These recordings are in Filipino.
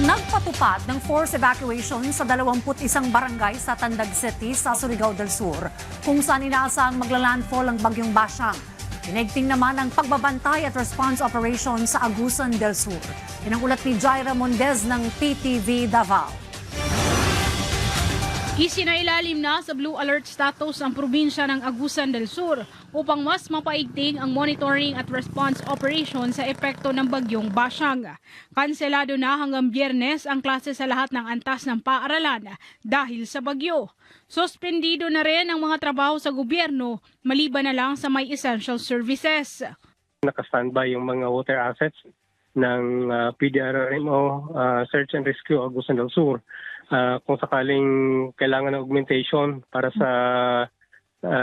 Nagpatupad ng forced evacuation sa 21 barangay sa Tandag City sa Surigao del Sur, kung saan inaasang maglalandfall ang bagyong Basyang. Pinigting naman ang pagbabantay at response operation sa Agusan del Sur. Yan ang ulat ni Jaira Mundez ng PTV Davao. Isinailalim na sa blue alert status ang probinsya ng Agusan del Sur upang mas mapaigting ang monitoring at response operation sa epekto ng bagyong Basyang. Kanselado na hanggang Biyernes ang klase sa lahat ng antas ng paaralan dahil sa bagyo. Suspendido na rin ang mga trabaho sa gobyerno maliban na lang sa may essential services. Naka-standby yung mga water assets ng PDRMO, Search and Rescue Agusan del Sur. Kung sakaling kailangan ng augmentation para sa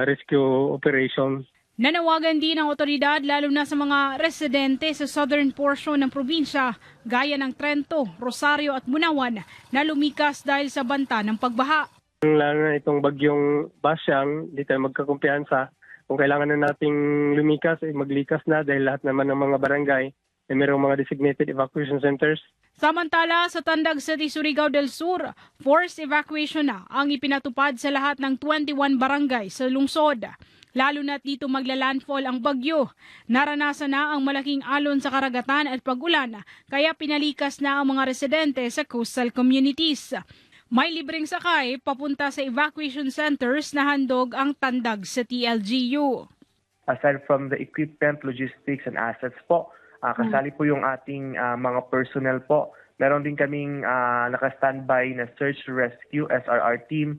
rescue operation. Nanawagan din ng otoridad lalo na sa mga residente sa southern portion ng probinsya gaya ng Trento, Rosario at Bunawan na lumikas dahil sa banta ng pagbaha. Lalo na itong bagyong Basyang, di tayo magkakumpiyansa. Kung kailangan na nating lumikas, maglikas na dahil lahat naman ng mga barangay ay mayroong mga designated evacuation centers. Samantala, sa Tandag City, Surigao del Sur, forced evacuation na ang ipinatupad sa lahat ng 21 barangay sa lungsod. Lalo na't dito maglalandfall ang bagyo. Naranasan na ang malaking alon sa karagatan at pag-ulan, kaya pinalikas na ang mga residente sa coastal communities. May libreng sakay papunta sa evacuation centers na handog ang Tandag sa TLGU. Aside from the equipment, logistics and assets po, kasali po yung ating mga personnel po. Meron din kaming naka-standby na Search Rescue SRR team.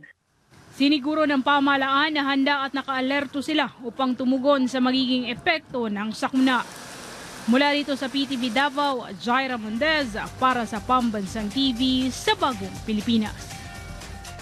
Siniguro ng pamahalaan na handa at naka-alerto sila upang tumugon sa magiging epekto ng sakuna. Mula rito sa PTV Davao, Jaira Mundez para sa Pambansang TV sa Bagong Pilipinas.